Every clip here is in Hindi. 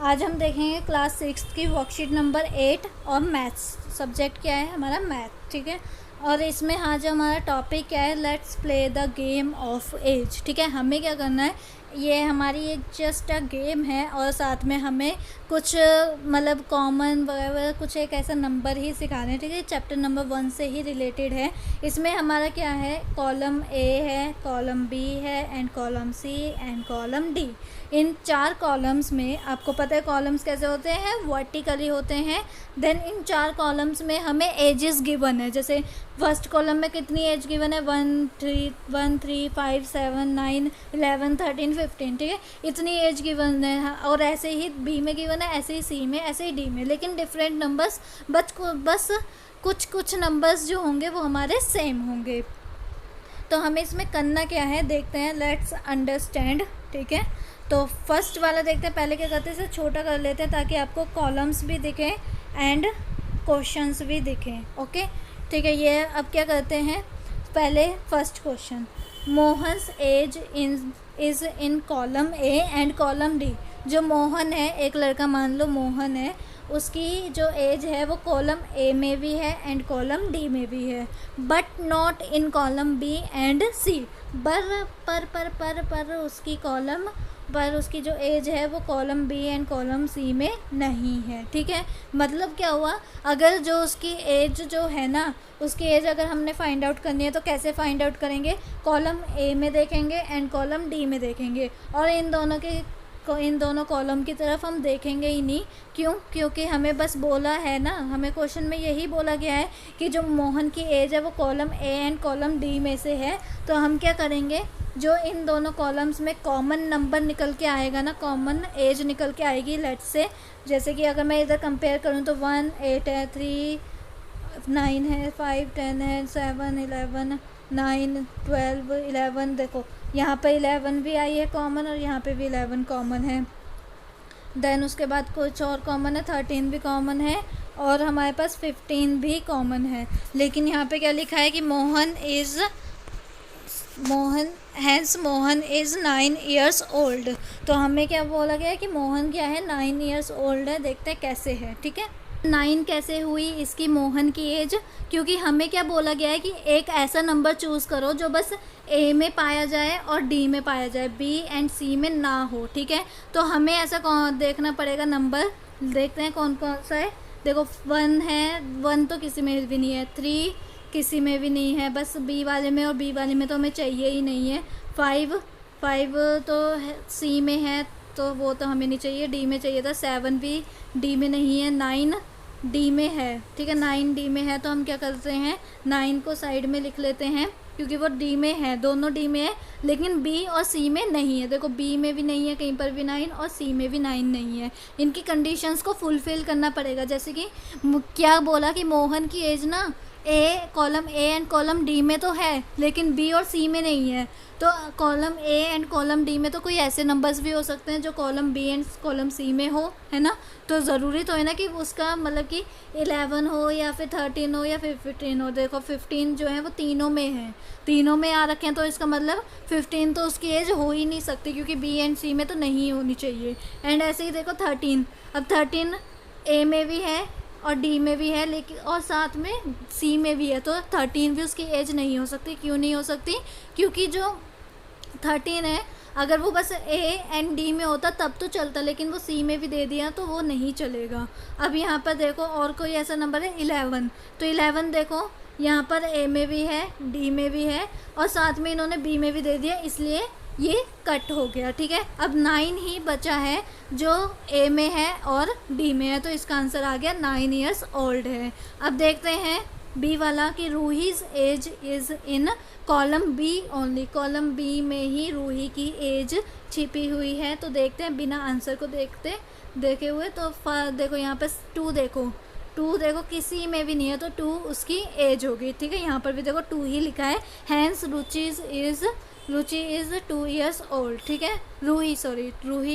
आज हम देखेंगे क्लास 6 की वर्कशीट नंबर 8 और मैथ्स। सब्जेक्ट क्या है हमारा? मैथ। ठीक है। और इसमें आज हमारा टॉपिक क्या है? Let's play the game of age. ठीक है। हमें क्या करना है, ये हमारी एक जस्ट अ गेम है और साथ में हमें कुछ मतलब कॉमन वगैरह कुछ एक ऐसा नंबर ही सिखाने हैं। ठीक है। चैप्टर नंबर 1 से ही रिलेटेड है। इसमें हमारा क्या है, कॉलम ए है, कॉलम बी है and column C and column D. इन 4 कॉलम्स में आपको पता है कॉलम्स कैसे होते हैं, वर्टिकली होते हैं। देन इन 4 कॉलम्स में हमें एजेस गिवन है। जैसे फर्स्ट कॉलम में कितनी एज गिवन है, 1 3 5 7 9 11 13 15। ठीक है, इतनी एज गिवन है। और ऐसे ही बी में गिवन है, ऐसे ही सी में, ऐसे ही डी में, लेकिन डिफरेंट नंबर्स। बस कुछ नंबर्स जो होंगे वो हमारे सेम होंगे। तो हमें इसमें करना क्या है देखते हैं, लेट्स अंडरस्टैंड। ठीक है, तो फर्स्ट वाला देखते हैं। पहले क्या करते हैं, इसे छोटा कर लेते हैं ताकि आपको कॉलम्स भी दिखें एंड क्वेश्चंस भी दिखें। ओके, ठीक है। ये अब क्या करते हैं, पहले first question, Mohan's age is in column A and column D. जो मोहन है, एक लड़का मान लो मोहन है, उसकी जो एज है वो कॉलम ए में भी है एंड कॉलम डी में भी है, but not in column B and C. पर उसकी कॉलम पर उसकी जो एज है वो column B and column C में नहीं है। ठीक है, मतलब क्या हुआ, अगर जो उसकी एज जो है ना, उसकी एज अगर हमने फाइंड आउट करनी है तो कैसे फाइंड आउट करेंगे, कॉलम ए में देखेंगे एंड कॉलम डी में देखेंगे, और इन दोनों कॉलम की तरफ हम देखेंगे ही नहीं। क्यों? क्योंकि हमें बस बोला है ना, हमें क्वेश्चन में यही बोला गया है कि जो मोहन की एज है वो column A and column D में से है। तो हम क्या करेंगे, जो इन दोनों कॉलम्स में कॉमन नंबर निकल के आएगा ना, कॉमन एज निकल के आएगी, लेट्स से जैसे कि अगर मैं इधर कंपेयर करूँ तो 1 8 है, 3 9 है, 5 10 है, 7 11 9 12 11। देखो यहाँ पे 11 भी आई है कॉमन और यहाँ पे भी 11 कॉमन है। देन उसके बाद कुछ और कॉमन है, 13 भी कॉमन है और हमारे पास 15 भी कॉमन है। लेकिन यहाँ पे क्या लिखा है कि मोहन इज़ 9 years old। तो हमें क्या बोला गया है कि मोहन क्या है, 9 years old है। देखते हैं कैसे है। ठीक है, 9 कैसे हुई इसकी मोहन की एज, क्योंकि हमें क्या बोला गया है कि एक ऐसा नंबर चूज़ करो जो बस ए में पाया जाए और डी में पाया जाए, बी एंड सी में ना हो। ठीक है, तो हमें ऐसा देखना पड़ेगा नंबर। देखते हैं कौन कौन सा है। देखो 1 है, 1 तो किसी में भी नहीं है, 3 किसी में भी नहीं है, बस बी वाले में, और बी वाले में तो हमें चाहिए ही नहीं है। 5 तो सी में है तो वो तो हमें नहीं चाहिए, डी में चाहिए था। 7 भी डी में नहीं है, 9 डी में है। ठीक है, 9 डी में है तो हम क्या करते हैं, 9 को साइड में लिख लेते हैं क्योंकि वो डी में है, दोनों डी में है, लेकिन बी और सी में नहीं है। देखो बी में भी नहीं है कहीं पर भी 9 और सी में भी 9 नहीं है। इनकी कंडीशंस को फुलफ़िल करना पड़ेगा। जैसे कि क्या बोला कि मोहन की एज ना column A and column D में तो है लेकिन बी और सी में नहीं है। तो column A and column D में तो कोई ऐसे नंबर्स भी हो सकते हैं जो column B and column C में हो, है ना। तो ज़रूरी तो है ना कि उसका मतलब कि 11 हो या फिर 13 हो या फिर 15 हो। देखो 15 जो है वो तीनों में है, तीनों में आ रखे हैं, तो इसका मतलब 15 तो उसकी एज हो ही नहीं सकती क्योंकि बी एंड सी में तो नहीं होनी चाहिए। एंड ऐसे ही देखो 13, अब 13 ए में भी है और डी में भी है, लेकिन और साथ में सी में भी है, तो 13 भी उसकी एज नहीं हो सकती। क्यों नहीं हो सकती? क्योंकि जो 13 है अगर वो बस ए एंड डी में होता तब तो चलता, लेकिन वो सी में भी दे दिया तो वो नहीं चलेगा। अब यहाँ पर देखो और कोई ऐसा नंबर है 11, तो 11 देखो यहाँ पर ए में भी है, डी में भी है और साथ में इन्होंने बी में भी दे दिया, इसलिए ये कट हो गया। ठीक है, अब 9 ही बचा है जो ए में है और डी में है, तो इसका आंसर आ गया 9 years old है। अब देखते हैं बी वाला कि Ruhi's age is in column B only. Column B में ही रूही की एज छिपी हुई है। तो देखते हैं बिना आंसर को देखे हुए, तो देखो यहाँ पर 2 देखो किसी में भी नहीं है, तो 2 उसकी एज होगी। ठीक है, यहाँ पर भी देखो 2 ही लिखा है। Hence Ruchi is 2 years old। ठीक है, रूही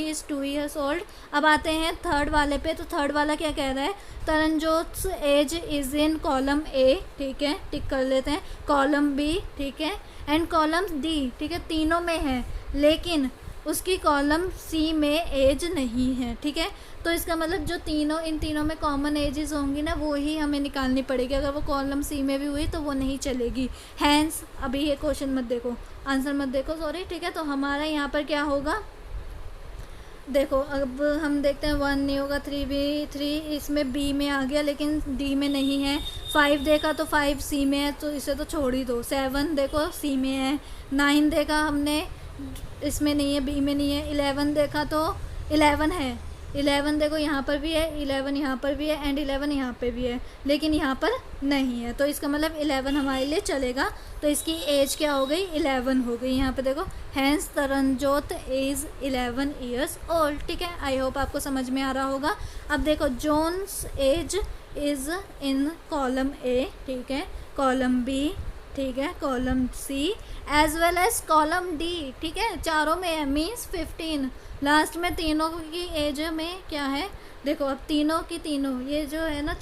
इज़ 2 years old। अब आते हैं थर्ड वाले पे, तो थर्ड वाला क्या कह रहा है, Taranjot's age is in column A. ठीक है, टिक कर लेते हैं। कॉलम बी, ठीक है, एंड कॉलम डी। ठीक है, तीनों में है लेकिन उसकी कॉलम सी में एज नहीं है, ठीक है। तो इसका मतलब जो तीनों, इन तीनों में कॉमन एजेस होंगी ना, वो ही हमें निकालनी पड़ेगी। अगर वो कॉलम सी में भी हुई तो वो नहीं चलेगी। हैंस अभी ये क्वेश्चन मत देखो, आंसर मत देखो, सॉरी, ठीक है। तो हमारा यहाँ पर क्या होगा, देखो अब हम देखते हैं 1 नहीं होगा, 3 भी, 3 इसमें बी में आ गया लेकिन डी में नहीं है। 5 देखा तो 5 सी में है, तो इसे तो छोड़ ही दो। 7 देखो सी में है। 9 देखा हमने, इसमें नहीं है, बी में नहीं है। 11 देखा तो 11 है। 11 देखो यहाँ पर भी है, 11 यहाँ पर भी है, एंड 11 यहाँ पे भी है, लेकिन यहाँ पर नहीं है। तो इसका मतलब 11 हमारे लिए चलेगा। तो इसकी एज क्या हो गई, 11 हो गई। यहाँ पे देखो, hence Taranjot is 11 years old, ठीक है। आई होप आपको समझ में आ रहा होगा। अब देखो, John's age is in column A, ठीक है, कॉलम बी, ठीक है, column C as well as column D, ठीक है। चारों में है, मीन्स 15। लास्ट में तीनों की एज में क्या है, देखो अब तीनों की तीनों, ये जो है ना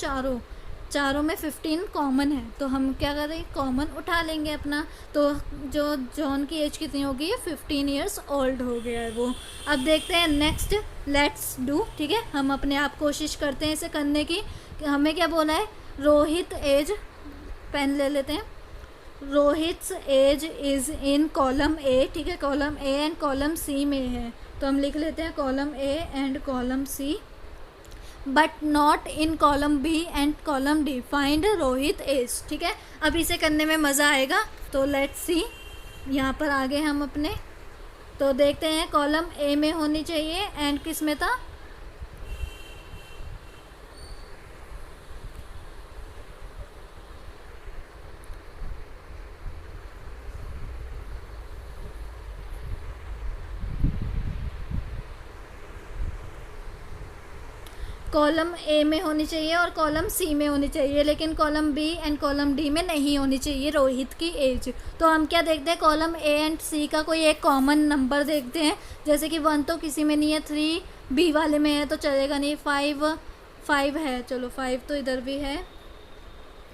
चारों में 15 कॉमन है। तो हम क्या करें, कॉमन उठा लेंगे अपना। तो जो जॉन की एज कितनी होगी, 15 ईयर्स ओल्ड हो गया है वो। अब देखते हैं नेक्स्ट, लेट्स डू, ठीक है। हम अपने आप कोशिश करते हैं इसे करने की। हमें क्या बोला है, रोहित एज, पेन ले लेते हैं, Rohit's age is in column A, ठीक है, column A and column C में है। तो हम लिख लेते हैं column A and column C, but not in column B and column D. Find Rohit age, ठीक है। अब इसे करने में मज़ा आएगा। तो लेट्स सी, यहाँ पर आगे हम अपने, तो देखते हैं कॉलम ए में होनी चाहिए, एंड किस में था, कॉलम ए में होनी चाहिए और कॉलम सी में होनी चाहिए, लेकिन column B and column D में नहीं होनी चाहिए रोहित की एज। तो हम क्या देखते हैं, कॉलम ए एंड सी का कोई एक कॉमन नंबर देखते हैं। जैसे कि 1 तो किसी में नहीं है, 3 बी वाले में है तो चलेगा नहीं, 5 है, चलो 5 तो इधर भी है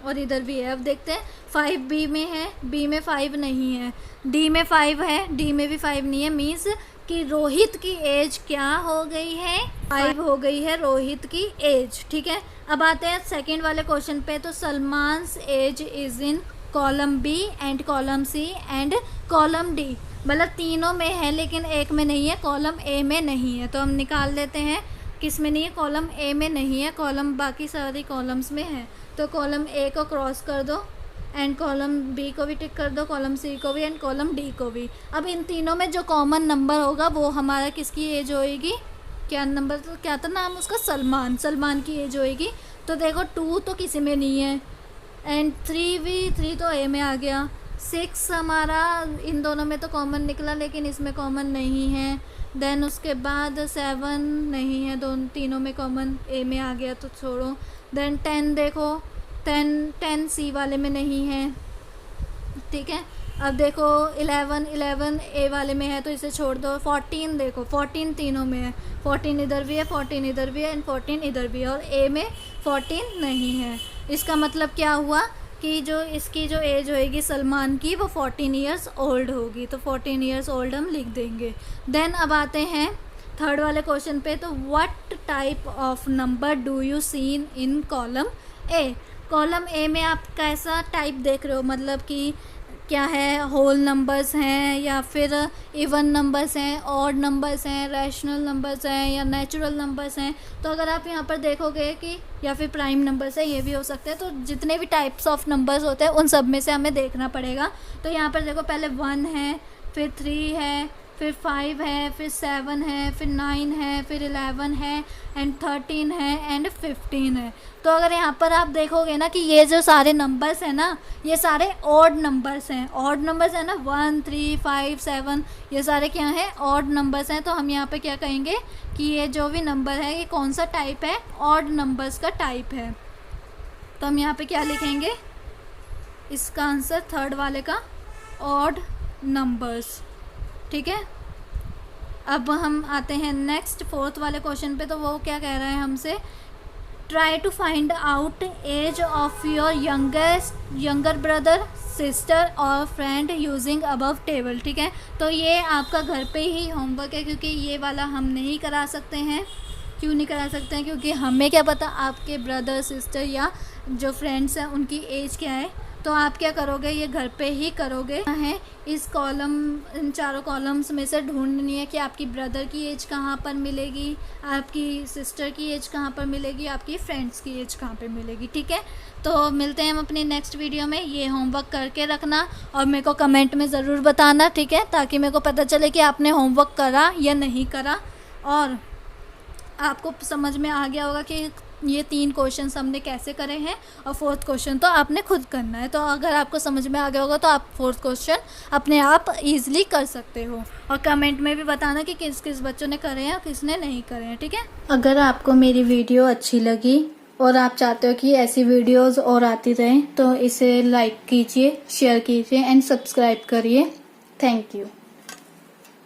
और इधर भी है। अब देखते हैं, 5 बी में है, बी में 5 नहीं है, डी में 5 है, डी में भी 5 नहीं है। मीन्स कि रोहित की एज क्या हो गई है, 5 हो गई है रोहित की एज, ठीक है। अब आते हैं सेकंड वाले क्वेश्चन पे। तो Salman's age is in column B and column C and column D, मतलब तीनों में है लेकिन एक में नहीं है, कॉलम ए में नहीं है। तो हम निकाल लेते हैं, किस में नहीं है, कॉलम ए में नहीं है, कॉलम बाकी सारी कॉलम्स में है। तो कॉलम ए को क्रॉस कर दो एंड कॉलम बी को भी टिक कर दो, कॉलम सी को भी एंड कॉलम डी को भी। अब इन तीनों में जो कॉमन नंबर होगा वो हमारा किसकी एज होएगी, क्या नंबर, तो क्या था नाम उसका, सलमान की एज होएगी। तो देखो 2 तो किसी में नहीं है एंड 3 तो ए में आ गया। 6 हमारा इन दोनों में तो कॉमन निकला लेकिन इसमें कॉमन नहीं है। देन उसके बाद 7 नहीं है, तीनों में कॉमन, ए में आ गया तो छोड़ो। देन 10 देखो, 10 सी वाले में नहीं है, ठीक है। अब देखो 11 ए वाले में है तो इसे छोड़ दो। 14 देखो, 14 तीनों में है, 14 इधर भी है, 14 इधर भी है एंड 14 इधर भी है, और ए में 14 नहीं है। इसका मतलब क्या हुआ कि जो इसकी जो एज होएगी सलमान की, वो 14 ईयर्स ओल्ड होगी। तो 14 ईयर्स ओल्ड हम लिख देंगे। देन अब आते हैं थर्ड वाले क्वेश्चन पे। तो what type of number do you seen in column A, column A में आप कैसा टाइप देख रहे हो, मतलब कि क्या है, होल नंबर्स हैं या फिर इवन नंबर्स हैं, ऑड नंबर्स हैं, रैशनल नंबर्स हैं या नेचुरल नंबर्स हैं। तो अगर आप यहाँ पर देखोगे कि या फिर प्राइम नंबर्स है, ये भी हो सकते हैं। तो जितने भी टाइप्स ऑफ नंबर्स होते हैं उन सब में से हमें देखना पड़ेगा। तो यहाँ पर देखो, पहले 1 है, फिर 3 है, फिर 5 है, फिर 7 है, फिर 9 है, फिर 11 है एंड 13 है एंड 15 है। तो अगर यहाँ पर आप देखोगे ना कि ये जो सारे नंबर्स हैं ना, ये सारे ऑड नंबर्स हैं, ऑड नंबर्स हैं ना, 1 3 5 7, ये सारे क्या हैं, ऑड नंबर्स हैं। तो हम यहाँ पे क्या कहेंगे कि ये जो भी नंबर है ये कौन सा टाइप है, ऑड नंबर्स का टाइप है। तो हम यहाँ पे क्या लिखेंगे, इसका आंसर थर्ड वाले का, ऑड नंबर्स, ठीक है। अब हम आते हैं नेक्स्ट फोर्थ वाले क्वेश्चन पे। तो वो क्या कह रहा है हमसे, try to find out age of your younger brother, sister और फ्रेंड यूजिंग अबव टेबल। ठीक है, तो ये आपका घर पे ही होमवर्क है, क्योंकि ये वाला हम नहीं करा सकते हैं। क्यों नहीं करा सकते हैं? क्योंकि हमें क्या पता आपके ब्रदर सिस्टर या जो फ्रेंड्स हैं उनकी एज क्या है। तो आप क्या करोगे, ये घर पे ही करोगे। है इस कॉलम, इन चारों कॉलम्स में से ढूंढनी है कि आपकी ब्रदर की एज कहाँ पर मिलेगी, आपकी सिस्टर की एज कहाँ पर मिलेगी, आपकी फ्रेंड्स की एज कहाँ पर मिलेगी। ठीक है, तो मिलते हैं हम अपनी नेक्स्ट वीडियो में। ये होमवर्क करके रखना और मेरे को कमेंट में ज़रूर बताना, ठीक है, ताकि मेरे को पता चले कि आपने होमवर्क करा या नहीं करा। और आपको समझ में आ गया होगा कि ये 3 क्वेश्चंस हमने कैसे करे हैं, और 4th क्वेश्चन तो आपने खुद करना है। तो अगर आपको समझ में आ गया होगा तो आप 4th क्वेश्चन अपने आप ईजिली कर सकते हो। और कमेंट में भी बताना कि किस किस बच्चों ने करे हैं और किसने नहीं करे हैं। ठीक है, अगर आपको मेरी वीडियो अच्छी लगी और आप चाहते हो कि ऐसी वीडियोज़ और आती रहें तो इसे लाइक कीजिए, शेयर कीजिए एंड सब्सक्राइब करिए। Thank you.